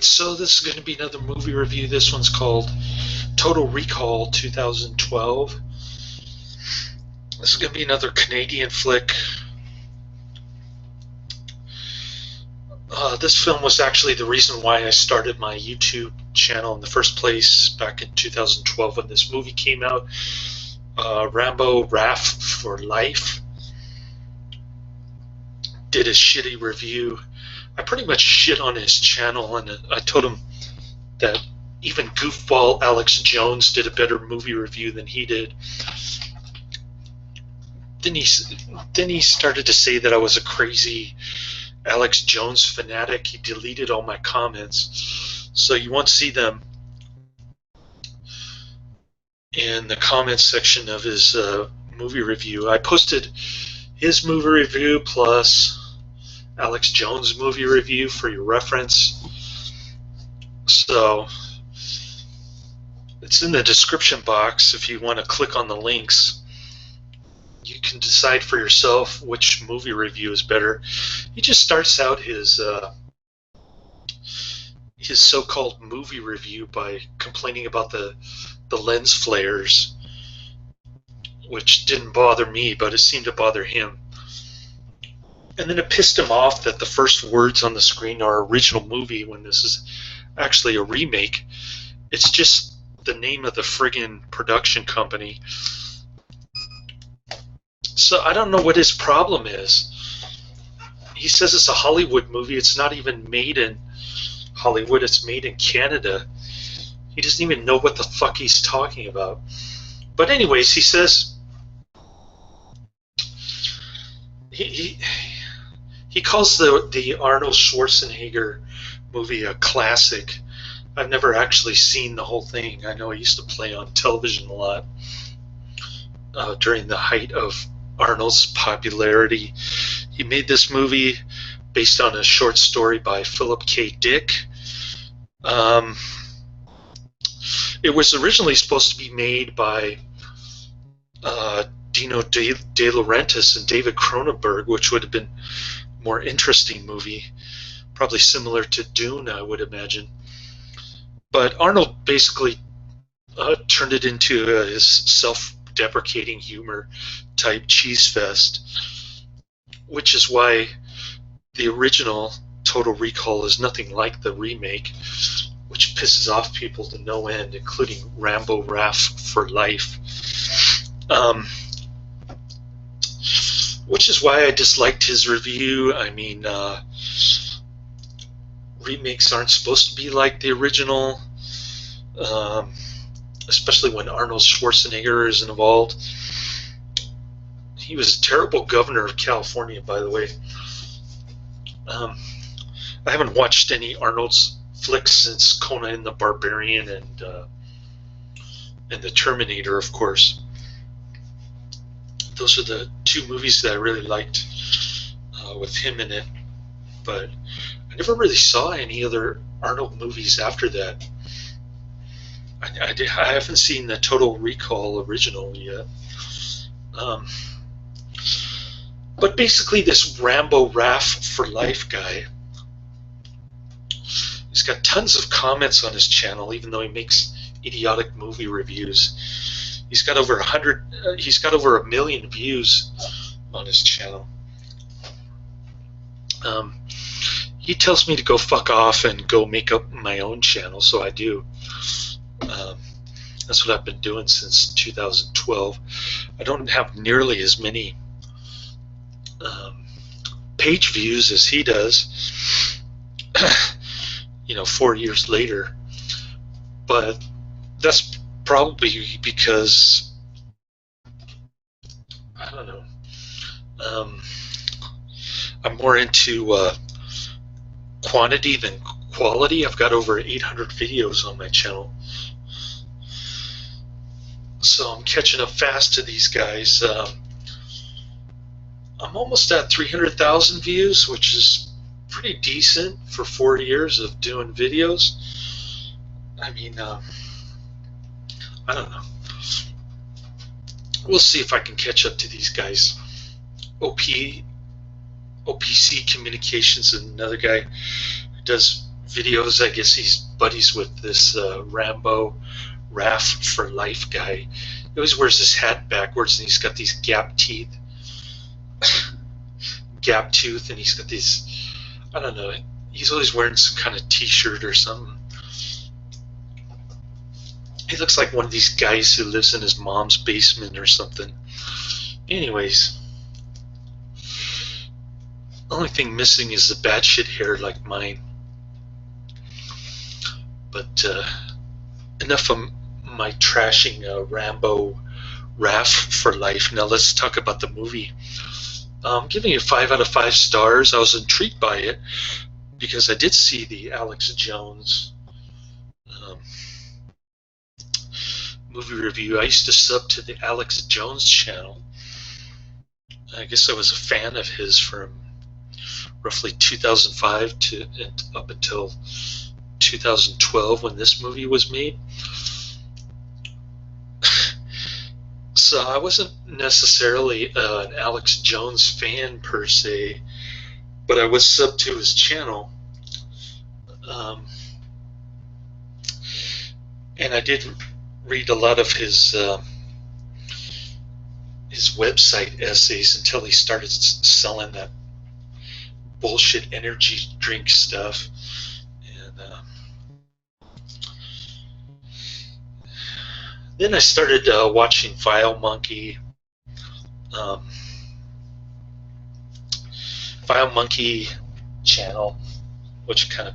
So this is going to be another movie review. This one's called Total Recall 2012. This is going to be another Canadian flick. This film was actually the reason why I started my YouTube channel in the first place back in 2012 when this movie came out. Rambo Raff for Life. Did a shitty review. I pretty much shit on his channel, and I told him that even goofball Alex Jones did a better movie review than he did. Then he started to say that I was a crazy Alex Jones fanatic. He deleted all my comments, so you won't see them in the comments section of his movie review. I posted his movie review plus Alex Jones movie review for your reference. So it's in the description box if you want to click on the links. You can decide for yourself which movie review is better. He just starts out his so-called movie review by complaining about the lens flares, which didn't bother me, but it seemed to bother him. And then it pissed him off that the first words on the screen are original movie when this is actually a remake. It's just the name of the friggin' production company. So I don't know what his problem is. He says it's a Hollywood movie. It's not even made in Hollywood. It's made in Canada. He doesn't even know what the fuck he's talking about. But anyways, he says he calls the Arnold Schwarzenegger movie a classic. I've never actually seen the whole thing. I know he used to play on television a lot during the height of Arnold's popularity. He made this movie based on a short story by Philip K. Dick. It was originally supposed to be made by Dino De Laurentiis and David Cronenberg, which would have been a more interesting movie, probably similar to Dune, I would imagine. But Arnold basically turned it into his self-deprecating humor type cheese fest, which is why the original Total Recall is nothing like the remake, which pisses off people to no end, including Rambo Raff for Life. Which is why I disliked his review. I mean, remakes aren't supposed to be like the original, especially when Arnold Schwarzenegger is involved. He was a terrible governor of California, by the way. I haven't watched any Arnold's flicks since Conan the Barbarian and the Terminator, of course. Those are the two movies that I really liked with him in it. But I never really saw any other Arnold movies after that. I haven't seen the Total Recall original yet. But basically this Rambo Raff for Life guy, he's got tons of comments on his channel, even though he makes idiotic movie reviews. He's got over 100. He's got over 1 million views on his channel. He tells me to go fuck off and go make up my own channel, so I do. That's what I've been doing since 2012. I don't have nearly as many page views as he does. 4 years later, but that's probably because I don't know. I'm more into quantity than quality. I've got over 800 videos on my channel, so I'm catching up fast to these guys. I'm almost at 300,000 views, which is pretty decent for 4 years of doing videos. I mean, I don't know. We'll see if I can catch up to these guys. OPC Communications, another guy who does videos. I guess he's buddies with this Rambo Raff for Life guy. He always wears his hat backwards, and he's got these gap teeth, gap tooth, and he's got these, I don't know, he's always wearing some kind of t-shirt or something. He looks like one of these guys who lives in his mom's basement or something. Anyways, the only thing missing is the bad shit hair like mine. But enough of my trashing Rambo Raff for Life. Now let's talk about the movie. I'm giving it 5 out of 5 stars. I was intrigued by it because I did see the Alex Jones movie review. I used to sub to the Alex Jones channel. I guess I was a fan of his from roughly 2005 to and up until 2012 when this movie was made. So I wasn't necessarily an Alex Jones fan per se, but I was subbed to his channel. And I did read a lot of his website essays until he started selling that bullshit energy drink stuff. And then I started watching File Monkey. File Monkey channel, which kind of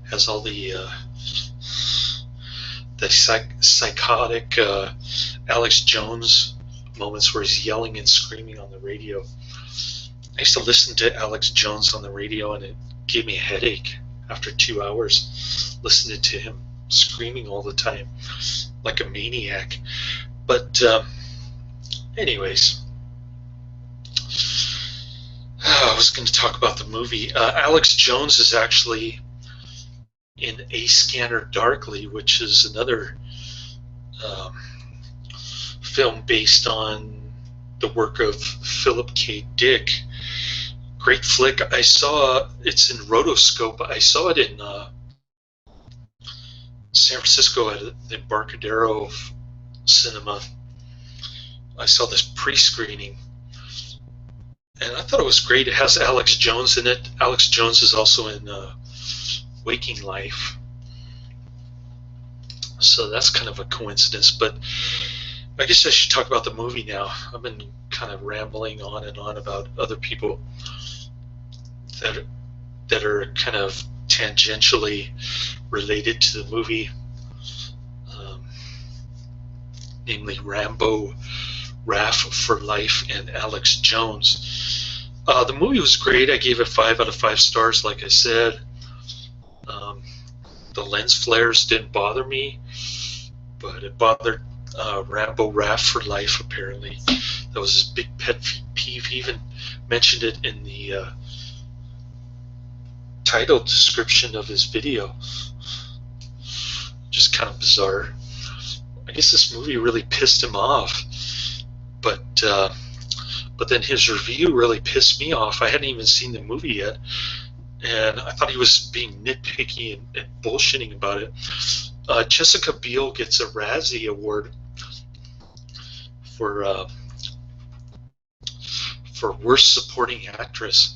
has all the psychotic Alex Jones moments where he's yelling and screaming on the radio. I used to listen to Alex Jones on the radio, and it gave me a headache after 2 hours listening to him screaming all the time like a maniac. But anyways, I was going to talk about the movie. Alex Jones is actually in A Scanner Darkly, which is another film based on the work of Philip K. Dick. Great flick. I saw it's in Rotoscope. I saw it in San Francisco at the Embarcadero Cinema. I saw this pre-screening, and I thought it was great. It has Alex Jones in it. Alex Jones is also in Waking Life, so that's kind of a coincidence. But I guess I should talk about the movie now. I've been kind of rambling on and on about other people that are kind of tangentially related to the movie, namely Rambo, Raff for Life, and Alex Jones. The movie was great. I gave it 5 out of 5 stars, like I said. The lens flares didn't bother me, but it bothered Rambo Raff for Life, apparently. That was his big pet peeve. He even mentioned it in the title description of his video. Just kind of bizarre. I guess this movie really pissed him off, but then his review really pissed me off. I hadn't even seen the movie yet, and I thought he was being nitpicky and bullshitting about it. Jessica Biel gets a Razzie Award for worst supporting actress.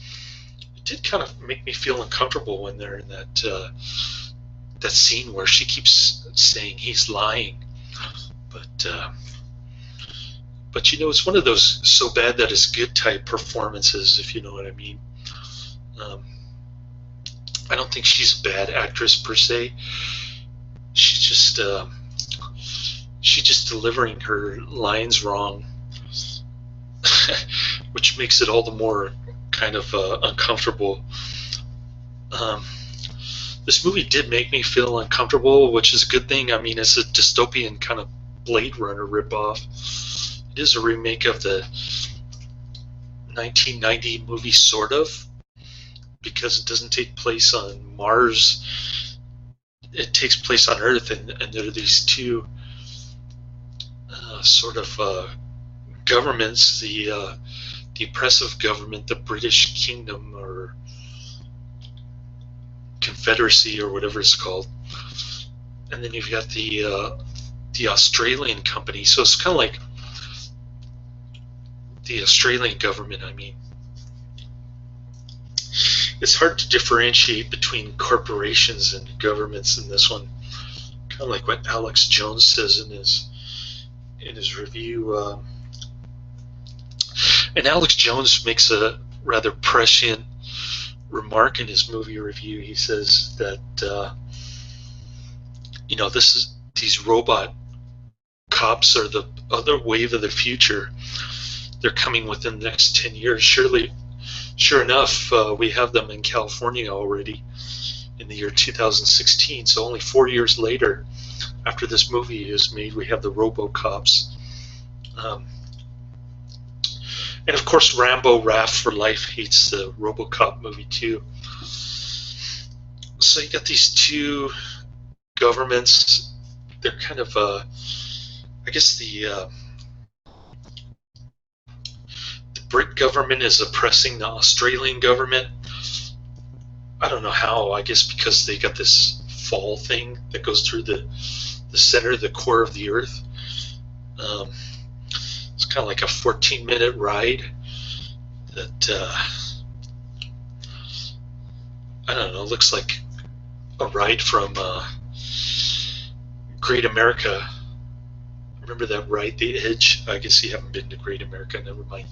It did kind of make me feel uncomfortable when they're in that scene where she keeps saying he's lying, but you know, it's one of those so bad that it's good type performances, if you know what I mean. I don't think she's a bad actress per se. She's just delivering her lines wrong, which makes it all the more kind of uncomfortable. This movie did make me feel uncomfortable, which is a good thing. I mean, it's a dystopian kind of Blade Runner ripoff. It is a remake of the 1990 movie, sort of, because it doesn't take place on Mars. It takes place on Earth, and there are these two sort of governments, the oppressive government, the British Kingdom, or Confederacy or whatever it's called, and then you've got the Australian company. So it's kind of like the Australian government. I mean, it's hard to differentiate between corporations and governments in this one. Kind of like what Alex Jones says in his review. And Alex Jones makes a rather prescient remark in his movie review. He says that these robot cops are the other wave of the future. They're coming within the next 10 years. Sure enough, we have them in California already in the year 2016. So only 4 years later, after this movie is made, we have the RoboCops. And of course, Rambo Raph for life hates the RoboCop movie too. So you got these two governments. They're kind of, I guess the Brit government is oppressing the Australian government. I don't know how. I guess because they got this fall thing that goes through the center, the core of the Earth. It's kind of like a 14-minute ride that I don't know. Looks like a ride from Great America. Remember that ride, The Edge? I guess you haven't been to Great America. Never mind.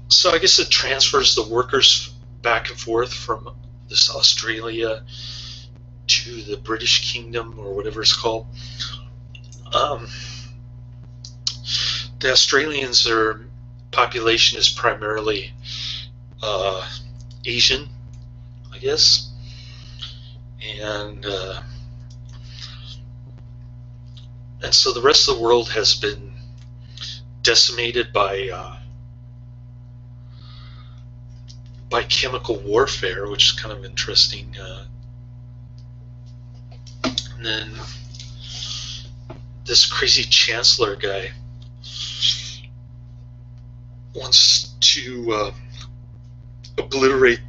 So I guess it transfers the workers back and forth from this Australia to the British Kingdom or whatever it's called. The Australians, their population is primarily Asian, I guess, and so the rest of the world has been decimated by chemical warfare, which is kind of interesting. And then this crazy chancellor guy wants to obliterate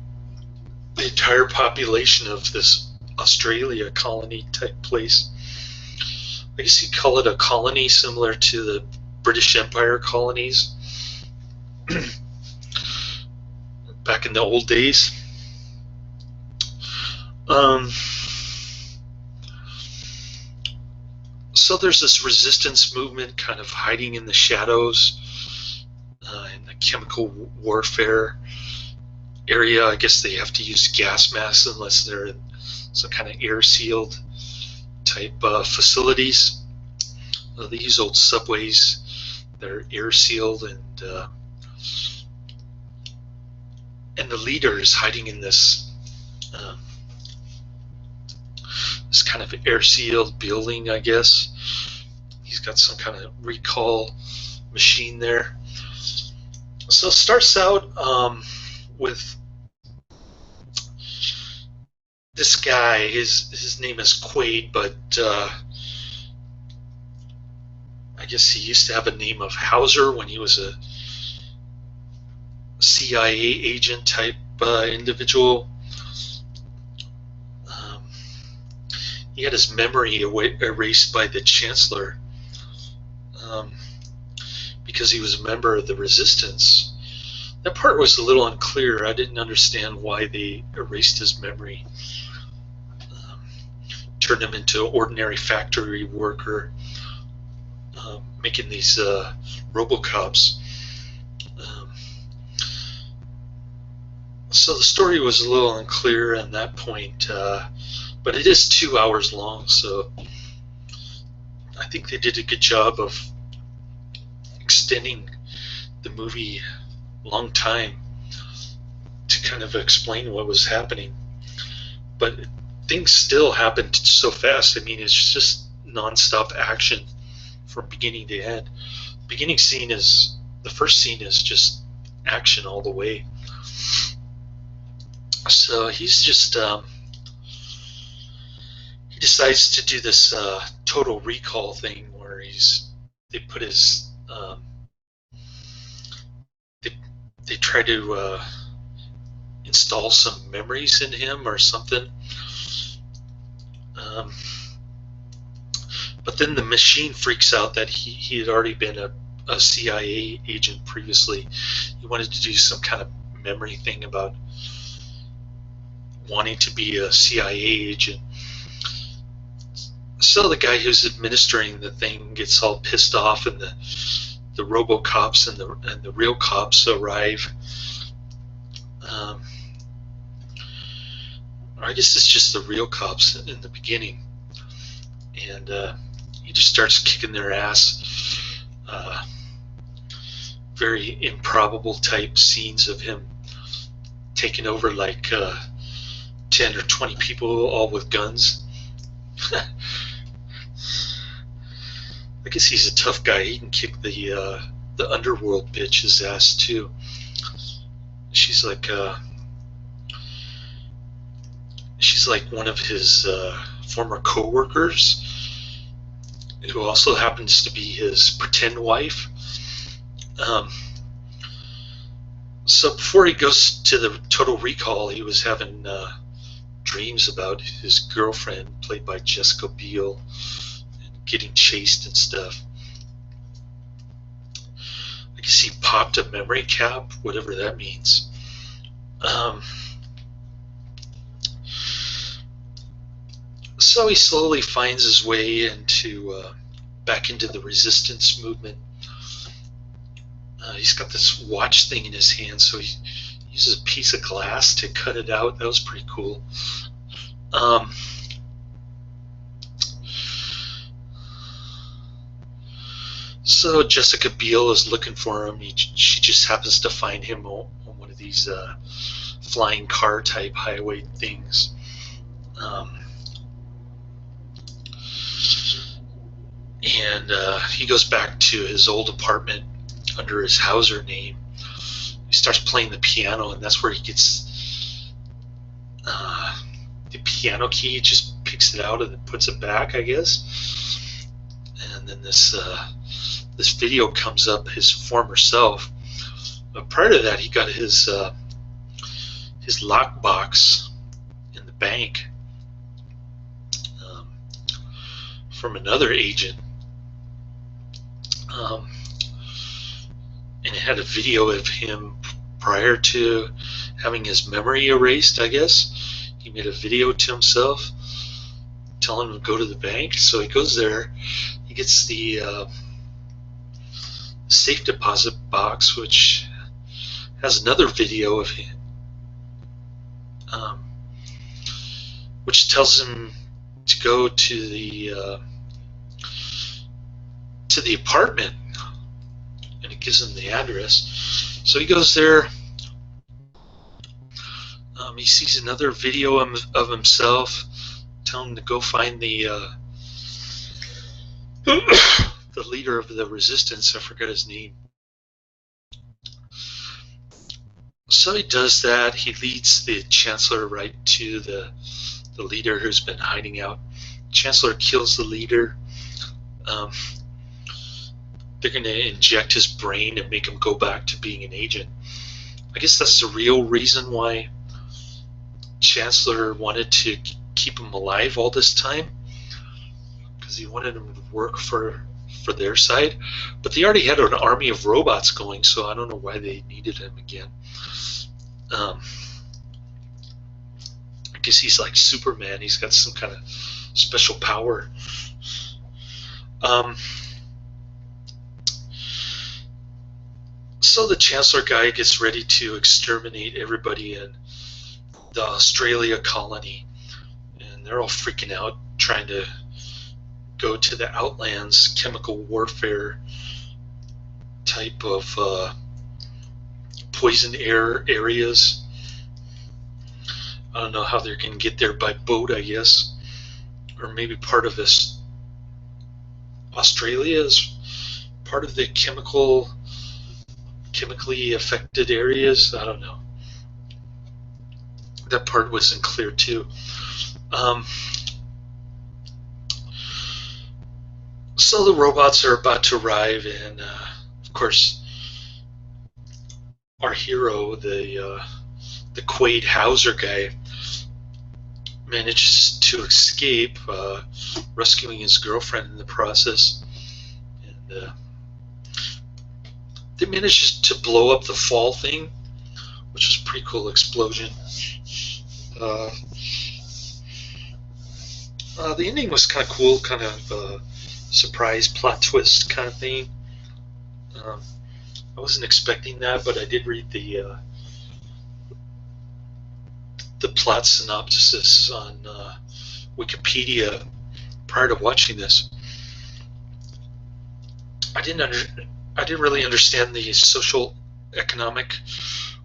the entire population of this Australia colony type place. I guess you'd call it a colony similar to the British Empire colonies back in the old days. So there's this resistance movement kind of hiding in the shadows in the chemical warfare area. I guess they have to use gas masks unless they're in some kind of air-sealed type facilities. They use old subways that are air-sealed, and the leader is hiding in this this kind of air-sealed building, I guess. He's got some kind of recall machine there. So it starts out with this guy. His name is Quaid, but I guess he used to have a name of Hauser when he was a CIA agent type individual. He had his memory erased by the Chancellor because he was a member of the resistance. That part was a little unclear. I didn't understand why they erased his memory, turned him into an ordinary factory worker, making these RoboCops. So the story was a little unclear at that point, but it is 2 hours long, so I think they did a good job of extending the movie a long time to kind of explain what was happening. But things still happened so fast. I mean, it's just non-stop action from beginning to end. The first scene is just action all the way. So he's just he decides to do this total recall thing where they put his they try to install some memories in him or something. Um, but then the machine freaks out that he had already been a CIA agent previously. He wanted to do some kind of memory thing about wanting to be a CIA agent. So the guy who's administering the thing gets all pissed off, and the RoboCops and the real cops arrive. Or I guess it's just the real cops in the beginning, and he just starts kicking their ass. Very improbable type scenes of him taking over like 10 or 20 people, all with guns. I guess he's a tough guy. He can kick the underworld bitch's ass too. She's like one of his former co-workers, who also happens to be his pretend wife. So before he goes to the Total Recall, he was having dreams about his girlfriend, played by Jessica Biel, getting chased and stuff. I guess he popped a memory cap, whatever that means. So he slowly finds his way back into the resistance movement. He's got this watch thing in his hand, so he uses a piece of glass to cut it out. That was pretty cool. So Jessica Biel is looking for him. She just happens to find him on one of these flying car type highway things. And he goes back to his old apartment under his Hauser name. He starts playing the piano, and that's where he gets the piano key. He just picks it out and then puts it back, I guess. And then this video comes up, his former self. But prior to that, he got his lockbox in the bank from another agent. And it had a video of him prior to having his memory erased, I guess. He made a video to himself telling him to go to the bank. So he goes there. He gets the safe deposit box, which has another video of him, which tells him to go to the apartment, and it gives him the address. So he goes there. He sees another video of himself telling him to go find the leader of the resistance. I forgot his name. So he does that. He leads the Chancellor right to the leader who's been hiding out. Chancellor kills the leader. They're going to inject his brain and make him go back to being an agent. I guess that's the real reason why Chancellor wanted to keep him alive all this time, because he wanted him to work for their side. But they already had an army of robots going, so I don't know why they needed him again. I guess he's like Superman. He's got some kind of special power. So the Chancellor guy gets ready to exterminate everybody in the Australia colony, and they're all freaking out, trying to go to the Outlands chemical warfare type of poison air areas. I don't know how they're going to get there by boat, I guess, or maybe part of this Australia is part of the chemically affected areas. I don't know. That part wasn't clear too. So the robots are about to arrive, and of course our hero, the Quaid Hauser guy, manages to escape, rescuing his girlfriend in the process, and they managed to blow up the fall thing, which was a pretty cool explosion. Uh, the ending was kind of cool, kind of surprise plot twist kind of thing. Um, I wasn't expecting that, but I did read the plot synopsis on Wikipedia prior to watching this. I didn't under, I didn't really understand the social economic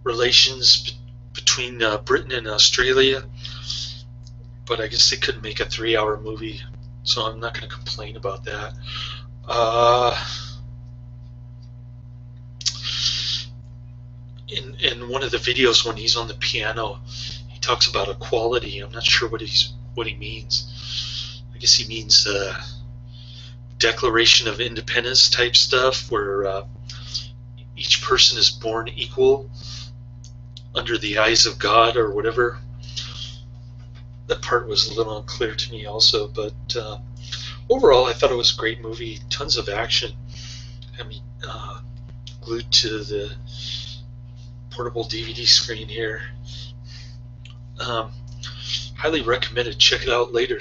relations between Britain and Australia, but I guess they couldn't make a 3-hour movie, so I'm not going to complain about that. Uh, in one of the videos when he's on the piano, he talks about equality. I'm not sure what he means. I guess he means Declaration of Independence type stuff, where each person is born equal under the eyes of God or whatever. That part was a little unclear to me also, but overall I thought it was a great movie. Tons of action. I mean, glued to the portable DVD screen here. Highly recommended. Check it out later.